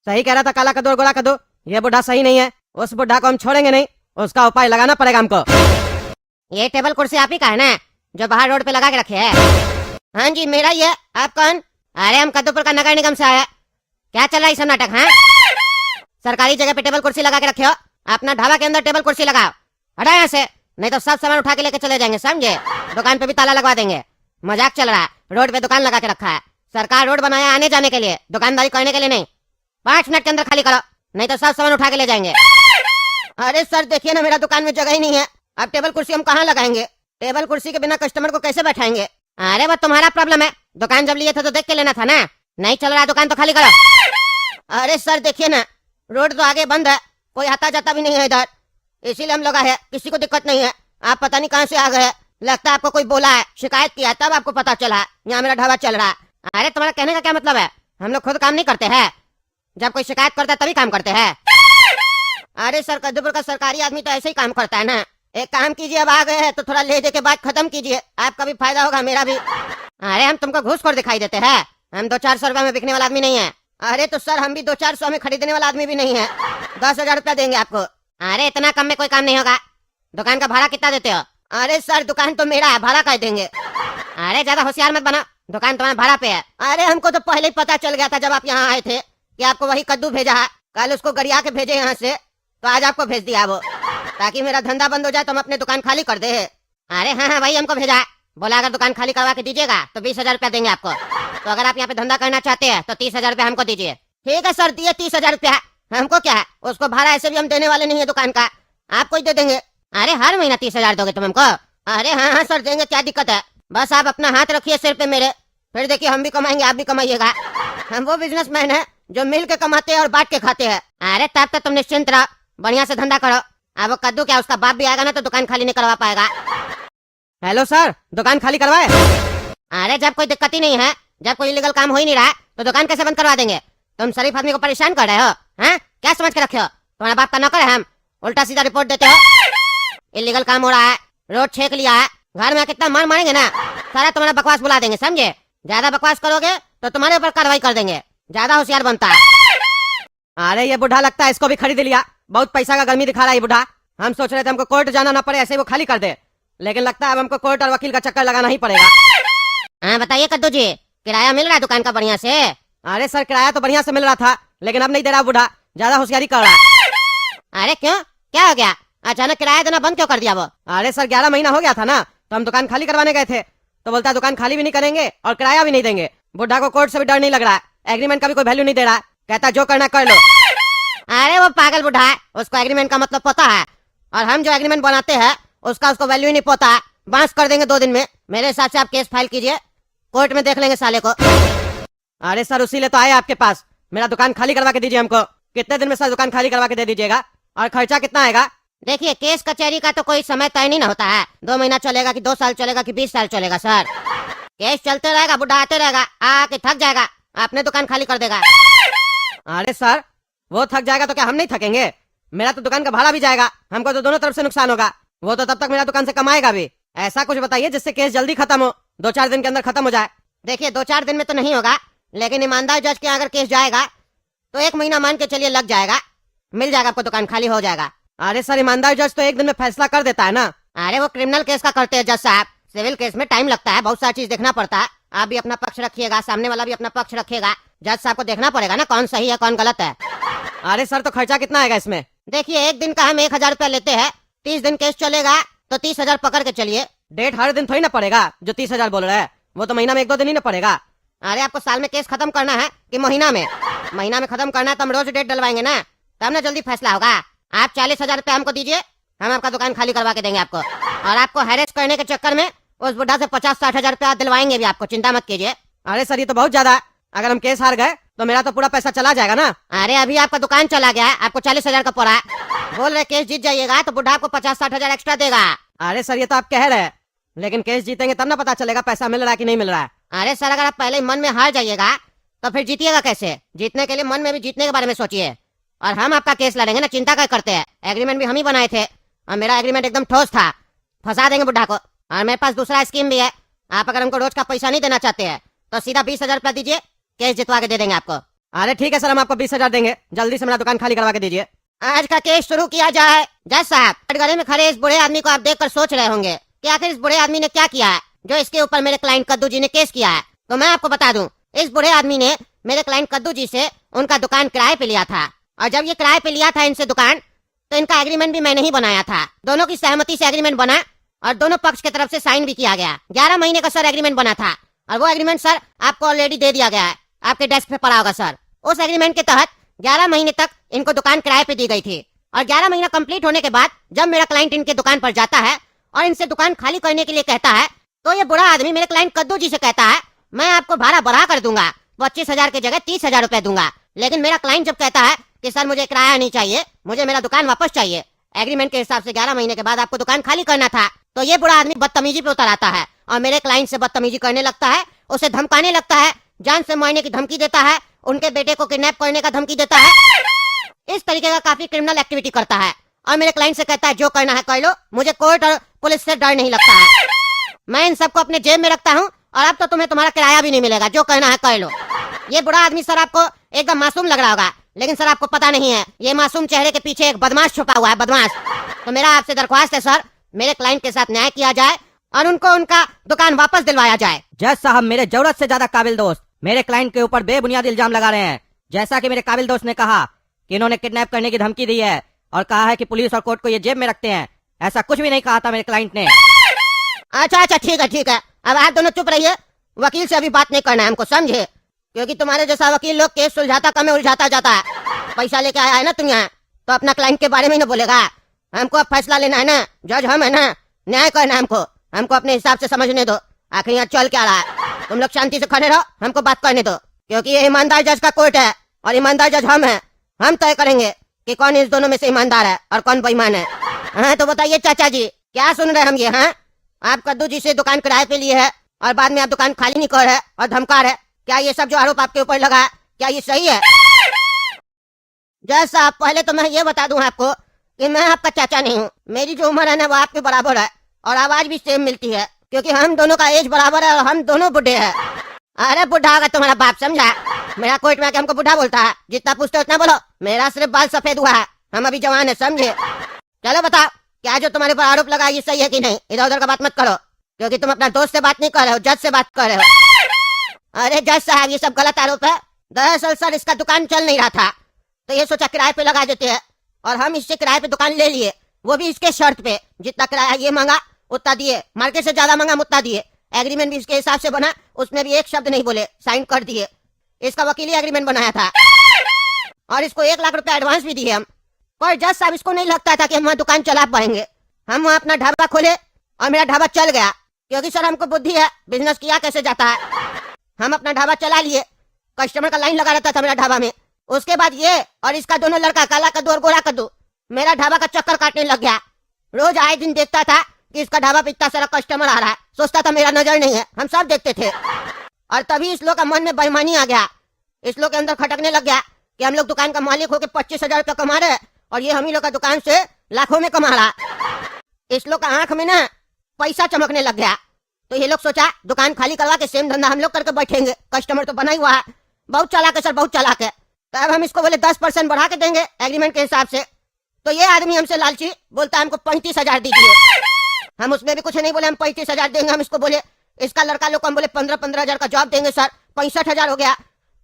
सही कह रहा था काला कद्दू और गोरा कद्दू, ये बुढ़ा सही नहीं है। उस बुढ़ा को हम छोड़ेंगे नहीं, उसका उपाय लगाना पड़ेगा हमको। ये टेबल कुर्सी आप ही का है ना, जो बाहर रोड पे लगा के रखे है? हाँ जी मेरा ही है। आप कौन? अरे हम कद्दूपुर का नगर निगम से आया। क्या चल रहा है सब नाटक? हाँ, सरकारी जगह पे टेबल कुर्सी लगा के रखे हो, अपना ढाबा के अंदर टेबल कुर्सी लगाओ। हटा यहाँ से, नहीं तो सब सामान उठा के लेके चले जाएंगे, समझे? दुकान पे भी ताला लगवा देंगे। मजाक चल रहा है? रोड पे दुकान लगा के रखा है, सरकार रोड बनाया आने जाने के लिए, दुकानदारी करने के लिए नहीं। 5 मिनट के अंदर खाली करो, नहीं तो सब सामान उठा के ले जाएंगे। अरे सर देखिए ना, मेरा दुकान में जगह ही नहीं है, अब टेबल कुर्सी हम कहाँ लगाएंगे? टेबल कुर्सी के बिना कस्टमर को कैसे बैठाएंगे? अरे वो तुम्हारा प्रॉब्लम है, दुकान जब लिए थे तो देख के लेना था ना। नहीं चल रहा दुकान तो खाली करो। अरे सर देखिए ना, रोड तो आगे बंद है, कोई आता जाता भी नहीं है इधर, इसीलिए हम लोग आए, किसी को दिक्कत नहीं है। आप पता नहीं कहाँ से आ गए, लगता है आपको कोई बोला है, शिकायत किया तब आपको पता चला यहाँ मेरा ढाबा चल रहा है। अरे तुम्हारा कहने का क्या मतलब है? हम लोग खुद काम नहीं करते हैं, जब कोई शिकायत करता है तभी काम करते हैं। अरे सर कद्दूपुर का सरकारी आदमी तो ऐसे ही काम करता है ना। एक काम कीजिए, अब आ गए हैं तो थोड़ा ले दे के बात खत्म कीजिए, आपका भी फायदा होगा मेरा भी। अरे हम तुमको घूसखोर दिखाई देते हैं? हम 200-400 रुपए में बिकने वाला आदमी नहीं है। अरे तो सर हम भी 200-400 में खरीदने वाला आदमी भी नहीं है, 10,000 रुपया देंगे आपको। अरे इतना कम में कोई काम नहीं होगा। दुकान का भाड़ा कितना देते हो? अरे सर दुकान तो मेरा है, भाड़ा क्या देंगे? अरे ज्यादा होशियार मत बना, दुकान तुम्हारा भाड़ा पे है। अरे हमको तो पहले ही पता चल गया था जब आप यहाँ आए थे कि आपको वही कद्दू भेजा है। कल उसको गरिया के भेजे यहाँ से, तो आज आपको भेज दिया वो, ताकि मेरा धंधा बंद हो जाए तो हम अपने दुकान खाली कर दे। अरे हाँ हाँ वही हमको भेजा है, बोला अगर दुकान खाली करवा के दीजिएगा तो 20,000 रुपया देंगे आपको। तो अगर आप यहाँ पे धंधा करना चाहते हैं तो 30,000 रुपया हमको दीजिए। ठीक है सर, दिए 30,000 रुपया, हमको क्या है, उसको भाड़ा ऐसे भी हम देने वाले नहीं है दुकान का, आपको ही दे देंगे। अरे हर महीना 30,000 दोगे तुम हमको? अरे हाँ हाँ सर देंगे, क्या दिक्कत है? बस आप अपना हाथ रखिए सिर पे मेरे, फिर देखिए हम भी कमाएंगे आप भी कमाइएगा। हम वो बिजनेसमैन है जो मिल के कमाते हैं और बांट के खाते हैं। अरे तब तक तुम निश्चिंत रहो, बढ़िया से धंधा करो। अब वो कद्दू क्या, उसका बाप भी आएगा ना तो दुकान खाली नहीं करवा पाएगा। हेलो सर, दुकान खाली करवाए? अरे जब कोई दिक्कत ही नहीं है, जब कोई इलीगल काम हो ही नहीं रहा तो दुकान कैसे बंद करवा देंगे? तुम शरीफ आदमी को परेशान कर रहे हो? हैं, क्या समझ के रखे हो? तुम्हारा बाप का नौकर है हम, उल्टा सीधा रिपोर्ट देते हो। इलीगल काम हो रहा है, रोड छेक लिया है, घर में कितना मार मारेंगे ना, सारा तुम्हारा बकवास बुला देंगे, समझे? ज्यादा बकवास करोगे तो तुम्हारे ऊपर कार्रवाई कर देंगे, ज्यादा होशियार बनता है। अरे ये बुढ़ा लगता है इसको भी खरीद लिया, बहुत पैसा का गर्मी दिखा रहा है ये बुढ़ा। हम सोच रहे थे हमको कोर्ट जाना ना पड़े, ऐसे ही वो खाली कर दे, लेकिन लगता है अब हमको कोर्ट और वकील का चक्कर लगाना ही पड़ेगा। हाँ बताइए कद्दू जी, किराया मिल रहा है दुकान का बढ़िया से? अरे सर किराया तो बढ़िया से मिल रहा था, लेकिन अब नहीं दे रहा बुढ़ा, ज्यादा होशियारी कर रहा है। अरे क्यों, क्या हो गया? अचानक किराया देना बंद क्यों कर दिया वो? अरे सर 11 महीना हो गया था ना, तो हम दुकान खाली करवाने गए थे, तो बोलता है दुकान खाली भी नहीं करेंगे और किराया भी नहीं देंगे। बुढ़ा को कोर्ट से भी डर नहीं लग रहा, एग्रीमेंट का भी कोई वैल्यू नहीं दे रहा, कहता जो करना कर लो। अरे वो पागल बुढ़ा है, उसको एग्रीमेंट का मतलब पता है, और हम जो एग्रीमेंट बनाते हैं उसका उसको वैल्यू ही नहीं पता है। बांस कर देंगे 2 दिन में। मेरे हिसाब से आप केस फाइल कीजिए, कोर्ट में देख लेंगे साले को। अरे सर उसीलिए तो आए आपके पास, मेरा दुकान खाली करवा के दीजिए हमको। कितने दिन में सर दुकान खाली करवा के दे दीजिएगा, और खर्चा कितना आएगा? देखिए केस कचहरी का तो कोई समय तय नहीं ना होता है, 2 महीना चलेगा कि 2 साल चलेगा कि 20 साल चलेगा सर। केस चलते रहेगा, बुढ़ा आते रहेगा, आके थक जाएगा, आपने दुकान खाली कर देगा। अरे सर वो थक जाएगा तो क्या हम नहीं थकेंगे? मेरा तो दुकान का भाड़ा भी जाएगा, हमको तो दोनों तरफ से नुकसान होगा। वो तो तब तक मेरा दुकान से कमाएगा भी। ऐसा कुछ बताइए जिससे केस जल्दी खत्म हो, 2-4 दिन के अंदर खत्म हो जाए। देखिए 2-4 दिन में तो नहीं होगा, लेकिन ईमानदार जज के अगर केस जाएगा तो 1 महीना मान के चलिए लग जाएगा, मिल जाएगा आपको, दुकान खाली हो जाएगा। अरे सर ईमानदार जज तो 1 दिन में फैसला कर देता है ना। अरे वो क्रिमिनल केस का करते हैं जज साहब, सिविल केस में टाइम लगता है, बहुत सारी चीज देखना पड़ता है। आप भी अपना पक्ष रखिएगा, सामने वाला भी अपना पक्ष रखिएगा, जज साहब को देखना पड़ेगा ना कौन सही है कौन गलत है। अरे सर तो खर्चा कितना आएगा इसमें? देखिए 1 दिन का हम 1,000 रुपया लेते हैं, 30 दिन केस चलेगा तो 30,000 पकड़ के चलिए। डेट हर दिन थोड़ी ना पड़ेगा, जो 30,000 बोल रहे हैं, वो तो महीना में 1-2 दिन ही ना पड़ेगा। अरे आपको साल में केस खत्म करना है कि महीना में? महीना में खत्म करना है तो हम रोज डेट डलवाएंगे ना, तब ना जल्दी फैसला होगा। आप 40,000 रुपया हमको दीजिए, हम आपका दुकान खाली करवा के देंगे आपको, और आपको हैरेस करने के चक्कर में उस बुढ़ा से 50-60 हजार रुपया दिलवाएंगे भी आपको, चिंता मत कीजिए। अरे सर ये तो बहुत ज्यादा है, अगर हम केस हार गए तो मेरा तो पूरा पैसा चला जाएगा ना। अरे अभी आपका दुकान चला गया है, आपको 40,000 का पड़ा है, बोल रहे केस जीत जाइएगा तो बुढ़ा आपको 50-60 हजार एक्स्ट्रा देगा। अरे सर ये तो आप कह रहे हैं, लेकिन केस जीतेंगे तब ना पता चलेगा पैसा मिल रहा है कि नहीं मिल रहा है। अरे सर अगर आप पहले ही मन में हार जाइएगा तो फिर जीतिएगा कैसे? जीतने के लिए मन में भी जीतने के बारे में सोचिए, और हम आपका केस लड़ेंगे ना, चिंता क्या करते हैं? एग्रीमेंट भी हम ही बनाए थे, और मेरा एग्रीमेंट एकदम ठोस था, फंसा देंगे बुढ़ा को। और मेरे पास दूसरा स्कीम भी है, आप अगर हमको रोज का पैसा नहीं देना चाहते हैं तो सीधा 20,000 रुपया दीजिए, केस जितवा के दे देंगे आपको। अरे ठीक है सर, हम आपको 20,000 देंगे, जल्दी से मेरा दुकान खाली करवा के दीजिए। आज का केस शुरू किया जाए। जज साहब, कटघरे में खड़े इस बुढ़े आदमी को आप देखकर सोच रहे होंगे कि आखिर इस बुढ़े आदमी ने क्या किया है जो इसके ऊपर मेरे क्लाइंट कद्दू जी ने केस किया है। तो मैं आपको बता दूं, इस बुढ़े आदमी ने मेरे क्लाइंट कद्दू जी से उनका दुकान किराए पे लिया था, और जब ये किराए पे लिया था इनसे दुकान, तो इनका एग्रीमेंट भी मैंने ही बनाया था। दोनों की सहमति से एग्रीमेंट बना और दोनों पक्ष की तरफ से साइन भी किया गया। 11 महीने का सर एग्रीमेंट बना था, और वो एग्रीमेंट सर आपको ऑलरेडी दे दिया गया है, आपके डेस्क पे पड़ा होगा सर। उस एग्रीमेंट के तहत 11 महीने तक इनको दुकान किराए पे दी गई थी, और 11 महीना कंप्लीट होने के बाद जब मेरा क्लाइंट इनके दुकान पर जाता है और इनसे दुकान खाली करने के लिए कहता है, तो ये बुरा आदमी मेरे क्लाइंट कद्दू जी से कहता है, मैं आपको भाड़ा बढ़ा कर दूंगा, 25,000 की जगह 30,000 रुपए दूंगा। लेकिन मेरा क्लाइंट जब कहता है कि सर मुझे किराया नहीं चाहिए, मुझे मेरा दुकान वापस चाहिए, एग्रीमेंट के हिसाब से 11 महीने के बाद आपको दुकान खाली करना था, तो ये बुरा आदमी बदतमीजी पे उतर आता है और मेरे क्लाइंट से बदतमीजी करने लगता है, उसे धमकाने लगता है, जान से मारने की धमकी देता है, उनके बेटे को किडनैप करने का धमकी देता है। इस तरीके का काफी क्रिमिनल एक्टिविटी करता है, और मेरे क्लाइंट से कहता है जो करना है कर लो, मुझे कोर्ट और पुलिस से डर नहीं लगता है। मैं इन सबको अपने जेब में रखता हूँ, और अब तो तुम्हें तुम्हारा किराया भी नहीं मिलेगा, जो करना है कर लो। ये बुरा आदमी सर आपको एकदम मासूम लग रहा होगा, लेकिन सर आपको पता नहीं है ये मासूम चेहरे के पीछे एक बदमाश छुपा हुआ है, बदमाश। तो मेरा आपसे दरख्वास्त है सर, मेरे क्लाइंट के साथ न्याय किया जाए और उनको उनका दुकान वापस दिलवाया जाए। जज साहब, मेरे जरूरत से ज्यादा काबिल दोस्त मेरे क्लाइंट के ऊपर बेबुनियाद इल्जाम लगा रहे हैं। जैसा कि मेरे काबिल दोस्त ने कहा कि इन्होंने किडनैप करने की धमकी दी है, और कहा है कि पुलिस और कोर्ट को ये जेब में रखते हैं। ऐसा कुछ भी नहीं कहा था मेरे क्लाइंट ने। अच्छा अच्छा, ठीक है ठीक है, अब आप दोनों चुप रहिए, वकील से अभी बात नहीं करना है हमको, समझे? क्योंकि तुम्हारे जैसा वकील लोग केस सुलझाता कम उलझाता जाता है। पैसा लेके आया है ना तुम यहाँ, तो अपना क्लाइंट के बारे में ही ना बोलेगा। हमको अब फैसला लेना है ना, जज हम है ना, न्याय करना है हमको अपने हिसाब से समझने दो, आखिर यहाँ चल क्या रहा है। तुम लोग शांति से खड़े रहो, हमको बात करने दो, क्योंकि ये ईमानदार जज का कोर्ट है, और ईमानदार जज हम है। हम तय करेंगे कि कौन इस दोनों में से ईमानदार है और कौन बेईमान है। हाँ तो बताइए चाचा जी, क्या सुन रहे हम ये? हाँ, आप कद्दू जी से दुकान किराए पे लिए है और बाद में आप दुकान खाली नहीं कर रहे और धमका रहे, क्या ये सब जो आरोप आपके ऊपर लगा है, क्या ये सही है? जज साहब, पहले तो मैं ये बता दूं आपको कि मैं आपका चाचा नहीं हूँ, मेरी जो उम्र है ना वो आपके बराबर है, और आवाज भी सेम मिलती है, क्योंकि हम दोनों का एज बराबर है और हम दोनों बुढ़े हैं। अरे बुढ़ा होगा तुम्हारा बाप, समझा? मेरा कोर्ट में आके हमको बुढ़ा बोलता है, जितना पूछते उतना बोलो। मेरा सिर्फ बाल सफेद हुआ है, हम अभी जवान है, समझे? चलो बताओ, क्या जो तुम्हारे ऊपर आरोप लगा ये सही है कि नहीं? इधर उधर का बात मत करो, क्योंकि तुम अपना दोस्त से बात नहीं कर रहे हो, जज से बात कर रहे हो। अरे जज साहब, ये सब गलत आरोप है। दरअसल सर इसका दुकान चल नहीं रहा था, तो ये सोचा किराए पे लगा देते हैं, और हम इससे किराए पे दुकान ले लिए, वो भी इसके शर्त पे, जितना किराया ये मांगा उतना दिए, मार्केट से ज्यादा मांगा उतना दिए। एग्रीमेंट भी इसके हिसाब से बना, उसमें भी एक शब्द नहीं बोले, साइन कर दिए। इसका वकीली एग्रीमेंट बनाया था, और इसको 1 लाख रुपए एडवांस भी दिए हम। पर जज साहब, इसको नहीं लगता था कि हम वहाँ दुकान चला पाएंगे। हम वहाँ अपना ढाबा खोले और मेरा ढाबा चल गया, क्योंकि सर हमको बुद्धि है, बिजनेस किया कैसे जाता है। हम अपना ढाबा चला लिए, कस्टमर का लाइन लगा रहता था मेरा ढाबा में। उसके बाद ये और इसका दोनों लड़का, काला कद्दू और गोरा कद्दू, मेरा ढाबा का चक्कर काटने लग गया। रोज आए दिन देखता था कि इसका ढाबा पे इतना सारा कस्टमर आ रहा है, सोचता था मेरा नजर नहीं है, हम सब देखते थे। और तभी इस लोग का मन में बेईमानी आ गया, इस लोग के अंदर खटकने लग गया कि हम लोग दुकान का मालिक होकर 25,000 रुपया कमा रहे, और ये हम ही लोग का दुकान से लाखों में कमा रहा। इस लोग का आंख में ना पैसा चमकने लग गया, तो ये लोग सोचा दुकान खाली करवा के सेम धंधा हम लोग करके बैठेंगे, कस्टमर तो बना ही हुआ है। बहुत चालाक है सर, बहुत चालाक है। तो अब हम इसको बोले 10% बढ़ा के देंगे एग्रीमेंट के हिसाब से, तो ये आदमी हमसे लालची बोलता है हमको 35,000 दीजिए। हम उसमें भी कुछ नहीं बोले, हम 35,000 देंगे। हम इसको बोले, इसका लड़का लोग को हम बोले 15,000 का जॉब देंगे सर, 65,000 हो गया।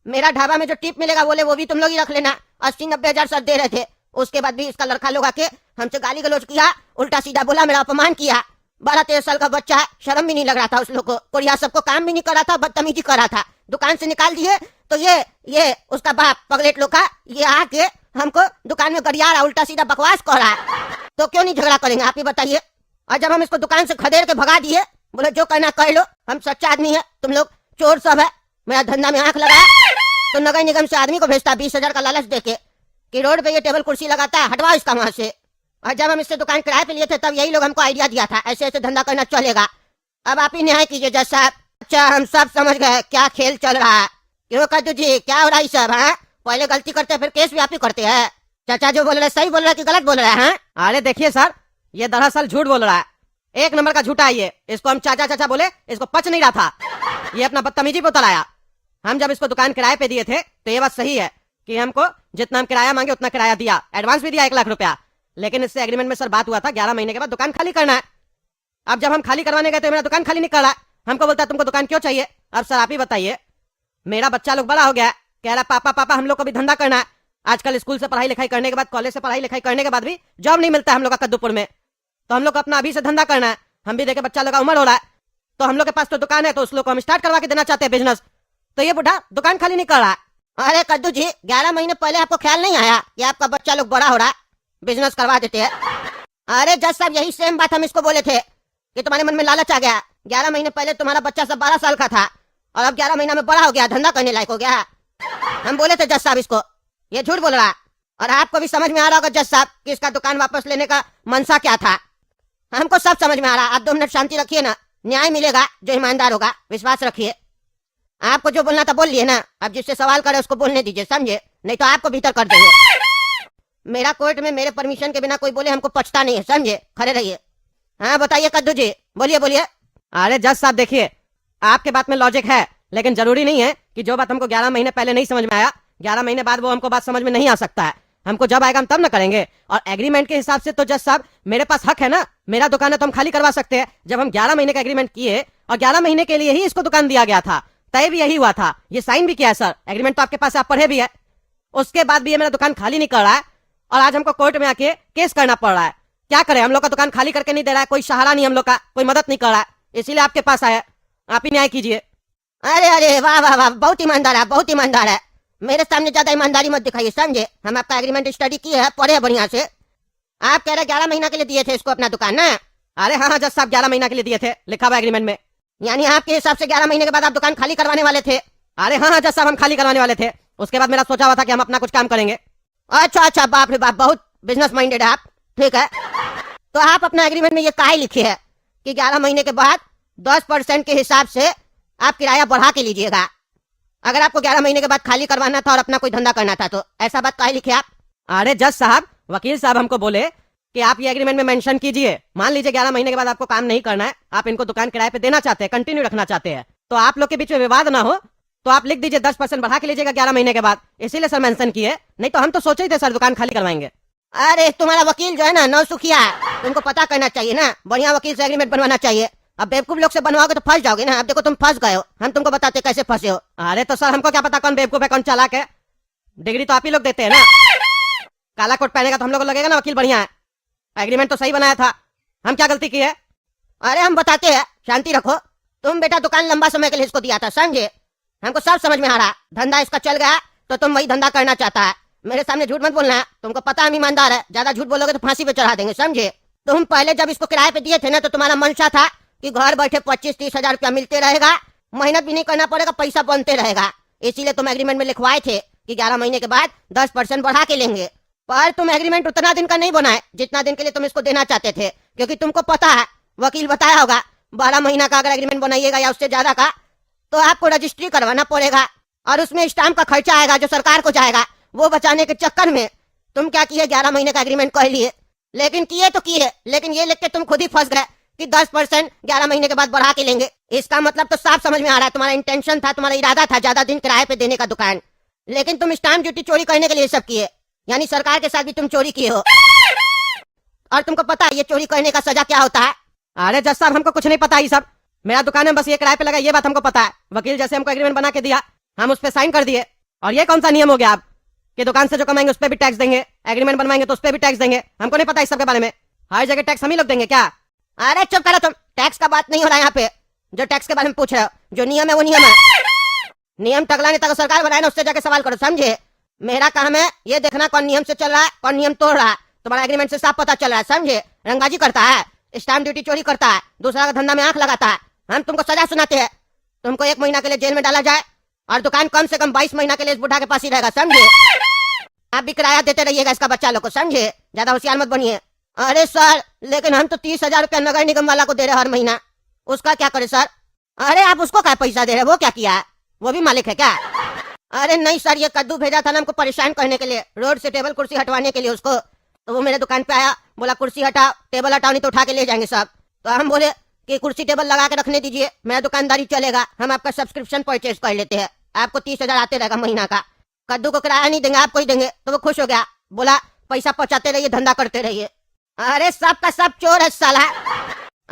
मेरा ढाबा में जो टिप मिलेगा बोले वो भी तुम लोग ही रख लेना, 80-90,000 सर दे रहे थे। उसके बाद भी इसका लड़का लोग आके हमसे गाली गलौज किया, उल्टा सीधा बोला, मेरा अपमान किया। 12-13 साल का बच्चा है, शर्म भी नहीं लग रहा था उस लोग को, और यहाँ सबको काम भी नहीं कर रहा था, बदतमीजी कर रहा था। दुकान से निकाल दिए, तो ये उसका बाप पगलेट लोग का, ये आके हमको दुकान में गरिया रहा, उल्टा सीधा बकवास कर रहा है। तो क्यों नहीं झगड़ा करेंगे, आप ही बताइए? और जब हम इसको दुकान से खदेड़ के भगा दिए, बोले जो करना कर लो, हम सच्चा आदमी है, तुम लोग चोर सब है, मेरा धंधा में आंख लगा, तो नगर निगम से आदमी को भेजता 20,000 का लालच देके कि रोड पे ये टेबल कुर्सी लगाता है, हटवाओ इसका वहां से। और जब हम इससे दुकान किराए पे लिए थे, तब यही लोग हमको आइडिया दिया था, ऐसे ऐसे धंधा करना चलेगा। अब आप ही न्याय कीजिए जज साहब। अच्छा, हम सब समझ गए क्या खेल चल रहा है। क्यों कद्दू जी, क्या हो रहा है सब? है पहले गलती करते फिर केस भी आप ही करते हैं। चाचा जो बोल रहे सही बोल रहा है कि गलत बोल रहा है? अरे देखिए सर, ये दरअसल झूठ बोल रहा है, 1 नंबर का झूठा है ये। इसको हम चाचा चाचा बोले, इसको पच नहीं रहा था, ये अपना बदतमीजी पे उतर आया। हम जब इसको दुकान किराए पे दिए थे तो ये बात सही है कि हमको जितना हम किराया मांगे उतना किराया दिया, एडवांस भी दिया 1 लाख रुपया। लेकिन इससे एग्रीमेंट में सर बात हुआ था 11 महीने के बाद दुकान खाली करना है। अब जब हम खाली करवाने गए तो मेरा दुकान खाली नहीं कर रहा। हमको बोलता है तुमको दुकान क्यों चाहिए। अब सर आप ही बताइए, मेरा बच्चा लोग बड़ा हो गया है, कह रहा पापा पापा हम लोग को भी धंधा करना है। आजकल स्कूल से पढ़ाई लिखाई करने के बाद, कॉलेज से पढ़ाई लिखाई करने के बाद भी जॉब नहीं मिलता है हम लोग का कद्दूपुर में। तो हम लोग को अपना अभी से धंधा करना है। हम भी देखे बच्चा लोग का उम्र हो रहा है, तो हम लोग के पास तो दुकान है, तो उस लोग को हम स्टार्ट करवा के देना चाहते हैं बिजनेस। तो ये बुढ़ा दुकान खाली नहीं कर रहा। अरे कद्दू जी, 11 महीने पहले आपको ख्याल नहीं आया कि आपका बच्चा लोग बड़ा हो रहा है, बिजनेस करवा देते हैं। अरे जज साहब, यही सेम बात हम इसको बोले थे कि तुम्हारे मन में लालच आ गया। 11 महीने पहले तुम्हारा बच्चा सब 12 साल का था और अब 11 महीना में बड़ा हो गया, धंधा करने लायक हो गया। हम बोले थे जज साहब इसको, ये झूठ बोल रहा। और आपको भी समझ में आ रहा होगा जज साहब कि इसका दुकान वापस लेने का मनसा क्या था। हमको सब समझ में आ रहा। आप 2 मिनट शांति रखिए ना, न्याय मिलेगा जो ईमानदार होगा, विश्वास रखिए। आपको जो बोलना था बोल लिए ना, अब जिससे सवाल करे उसको बोलने दीजिए, समझे, नहीं तो आपको भीतर कर देंगे। मेरा कोर्ट में मेरे परमिशन के बिना कोई बोले हमको पछता नहीं है, समझे, खड़े रहिए। हाँ बताइए कद्दू जी, बोलिए बोलिए। अरे जज साहब देखिए, आपके बात में लॉजिक है, लेकिन जरूरी नहीं है कि जो बात हमको 11 महीने पहले नहीं समझ में आया 11 महीने बाद वो हमको बात समझ में नहीं आ सकता है। हमको जब आएगा हम तब ना करेंगे। और एग्रीमेंट के हिसाब से तो जज साहब मेरे पास हक है ना, मेरा दुकान है तो हम खाली करवा सकते हैं। जब हम 11 महीने का एग्रीमेंट किए और 11 महीने के लिए ही इसको दुकान दिया गया था, तय भी यही हुआ था, ये साइन भी किया है सर, एग्रीमेंट तो आपके पास आप पढ़े भी है। उसके बाद भी ये मेरा दुकान खाली नहीं कर रहा है और आज हमको कोर्ट में आके केस करना पड़ रहा है। क्या करें, हम लोग का दुकान खाली करके नहीं दे रहा है, कोई सहारा नहीं हम लोग का, कोई मदद नहीं कर रहा है, इसीलिए आपके पास आया, आप ही न्याय कीजिए। अरे अरे वाह वाह वाह, बहुत ईमानदार है, बहुत ईमानदार है। मेरे सामने ज्यादा ईमानदारी मत दिखाइए, समझे। हम आपका एग्रीमेंट स्टडी किए हैं, पढ़े हैं बढ़िया से। आप कह रहे 11 महीना के लिए दिए थे इसको अपना दुकान ना। अरे हाँ जज साहब 11 महीना के लिए दिए थे, लिखा हुआ एग्रीमेंट में। यानी आपके हिसाब से 11 महीने के बाद आप दुकान खाली करवाने वाले थे। अरे हाँ जज साहब हम खाली करवाने वाले थे। उसके बाद मेरा सोचा हुआ था कि हम अपना कुछ काम करेंगे। अच्छा अच्छा, बाप रे बाप, बहुत बिजनेस माइंडेड है आप। ठीक है, तो आप अपना एग्रीमेंट में ये काहे लिखे है कि 11 महीने के बाद 10% के हिसाब से आप किराया बढ़ा के लीजिएगा। अगर आपको 11 महीने के बाद खाली करवाना था और अपना कोई धंधा करना था तो ऐसा बात काहे लिखे आप। अरे जज साहब, वकील साहब हमको बोले कि आप ये एग्रीमेंट में मेंशन कीजिए, मान लीजिए 11 महीने के बाद आपको काम नहीं करना है, आप इनको दुकान किराए पे देना चाहते हैं, कंटिन्यू रखना चाहते हैं, तो आप लोग के बीच में विवाद ना हो तो आप लिख दीजिए 10% बढ़ा के लीजिएगा 11 महीने के बाद। इसीलिए सर मेंशन किए, नहीं तो हम तो सोचे ही थे सर दुकान खाली करवाएंगे। अरे तुम्हारा वकील जो है ना नौसुखिया है, तुमको पता करना चाहिए ना, बढ़िया वकील से एग्रीमेंट बनवाना चाहिए। अब बेवकूफ लोग से बनवाओगे तो फंस जाओगे ना। अब देखो तुम फंस गए हो, हम तुमको बताते कैसे फंसे हो। अरे तो सर हमको क्या पता कौन बेवकूफ है कौन चालाक है, डिग्री तो आप ही लोग देते हैं ना। काला कोट पहनेगा तो हम लोग को लगेगा ना वकील बढ़िया है। एग्रीमेंट तो सही बनाया था, हम क्या गलती की है। अरे हम बताते हैं, शांति रखो। तुम बेटा दुकान लंबा समय के लिए इसको दिया था, समझे, हमको सब समझ में आ रहा। धंधा इसका चल गया तो तुम वही धंधा करना चाहता है। मेरे सामने झूठ मत बोलना है, तुमको पता हम ईमानदार है, ज्यादा झूठ बोलोगे तो फांसी पे चढ़ा देंगे, समझे। तुम पहले जब इसको किराए पे दिए थे ना तो तुम्हारा मंशा था कि घर बैठे 25-30 हजार रुपया मिलते रहेगा, मेहनत भी नहीं करना पड़ेगा, पैसा बनते रहेगा। इसीलिए तुम एग्रीमेंट में लिखवाए थे कि 11 महीने के बाद 10% बढ़ा के लेंगे। पर तुम एग्रीमेंट उतना दिन का नहीं बनाए जितना दिन के लिए तुम इसको देना चाहते थे, क्योंकि तुमको पता है, वकील बताया होगा, 12 महीना का अगर एग्रीमेंट बनाइएगा या उससे ज्यादा का तो आपको रजिस्ट्री करवाना पड़ेगा और उसमें स्टाम्प का खर्चा आएगा जो सरकार को जाएगा। वो बचाने के चक्कर में तुम क्या किए, 11 महीने का एग्रीमेंट कह लिए, लेकिन किए तो किए, लेकिन ये लिख के तुम खुद ही फंस गए कि 10% 11 महीने के बाद बढ़ा के लेंगे। इसका मतलब तो साफ समझ में आ रहा है तुम्हारा इंटेंशन था, तुम्हारा इरादा था ज्यादा दिन किराए पे देने का दुकान, लेकिन तुम स्टाम्प ड्यूटी चोरी करने के लिए सब किए। यानी सरकार के साथ भी तुम चोरी किए हो और तुमको पता है ये चोरी करने का सजा क्या होता है। अरे जज साहब हमको कुछ नहीं पता, ये सब मेरा दुकान है, बस ये किराए पे लगा, ये बात हमको पता है। वकील जैसे हमको एग्रीमेंट बना के दिया हम उस पर साइन कर दिए। और ये कौन सा नियम हो गया आप कि दुकान से जो कमाएंगे उस पर भी टैक्स देंगे, एग्रीमेंट बनवाएंगे तो उस पर भी टैक्स देंगे। हमको नहीं पता इस सब के बारे में, हर जगह टैक्स हम ही लोग देंगे क्या। अरे चुप करो तुम, टैक्स का बात नहीं हो रहा यहाँ पे। जो टैक्स के बारे में पूछ रहे हो, जो नियम है वो नियम है। नियम टकला नेता को सरकार बनाए ना, उससे जाके सवाल करो, समझे। मेरा काम है ये देखना कौन नियम से चल रहा है कौन नियम तोड़ रहा है। तुम्हारा एग्रीमेंट से साफ पता चल रहा है, समझे। रंगाजी करता है, स्टाम्प ड्यूटी चोरी करता है, दूसरा का धंधा में आंख लगाता है। हम तुमको सजा सुनाते हैं, तुमको 1 महीना के लिए जेल में डाला जाए और दुकान कम से कम 22 महीना के लिए इस बुढ़ा के पास ही रहेगा, समझे। आप भी किराया देते रहिएगा इसका बच्चा लोग को, समझे, ज्यादा होशियार मत बनिए। अरे सर, लेकिन हम तो 30,000 रुपया नगर निगम वाला को दे रहे हर महीना, उसका क्या करे सर। अरे आप उसको क्या पैसा दे रहे, वो क्या किया है, वो भी मालिक है क्या। अरे नहीं सर, ये कद्दू भेजा था ना हमको परेशान करने के लिए, रोड से टेबल कुर्सी हटवाने के लिए उसको। तो वो मेरे दुकान पे आया, बोला कुर्सी हटाओ टेबल हटाओ नहीं तो उठा के ले जाएंगे सब। तो हम बोले कि कुर्सी टेबल लगा के रखने दीजिए, मेरा दुकानदारी चलेगा, हम आपका सब्सक्रिप्शन परचेज कर लेते हैं। आपको 30,000 आते रहेगा महीना का। कद्दू को किराया नहीं देंगे, आपको ही देंगे। तो वो खुश हो गया, बोला पैसा पहुंचाते रहिए, धंधा करते रहिए। अरे सब का सब चोर है साला।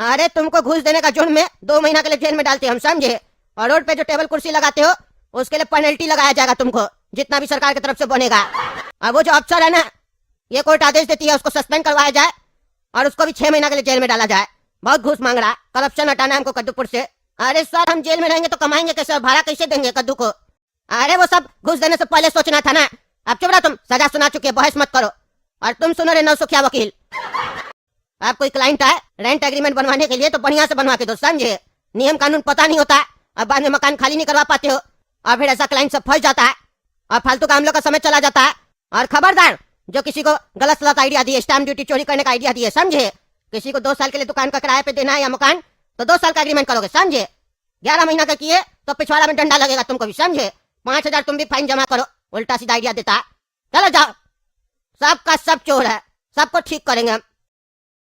अरे तुमको घूस देने का जुर्म में 2 महीना के लिए जेल में डालते हम, समझे। और रोड पे जो टेबल कुर्सी लगाते हो उसके लिए पेनल्टी लगाया जाएगा तुमको, जितना भी सरकार की तरफ से बनेगा। और वो जो अफसर है ना, ये कोर्ट आदेश देती है उसको सस्पेंड करवाया जाए और उसको भी 6 महीना के लिए जेल में डाला जाए। बहुत घूस मांग रहा, करप्शन हटाना है हमको कद्दूपुर से। अरे सर हम जेल में रहेंगे तो कमाएंगे कैसे और भाड़ा कैसे देंगे कद्दू को? अरे वो सब घूस देने से पहले सोचना था ना। अब चुप रहो तुम, सजा सुना चुकी है, बहस मत करो। और तुम सुनो रे नौसुखिया वकील, आप कोई क्लाइंट है रेंट एग्रीमेंट बनवाने के लिए तो बढ़िया से बनवा के दो, समझे। नियम कानून पता नहीं होता और बाद में मकान खाली नहीं करवा पाते हो और फिर ऐसा क्लाइंट सब फंस जाता है और फालतू का हम लोग का समय चला जाता है। और खबरदार जो किसी को गलत सलत आइडिया दिए, स्टैम्प ड्यूटी चोरी करने का आइडिया दिए, समझे। किसी को 2 साल के लिए दुकान का किराए पे देना है या मकान, तो 2 साल का एग्रीमेंट करोगे, समझे। 11 महीना का किए तो पिछवाड़ा में डंडा लगेगा तुमको भी, समझे। 5,000 तुम भी फाइन जमा करो, उल्टा सीधा आइडिया देता है। चलो जाओ, सबका सब चोर है, सबको ठीक करेंगे हम।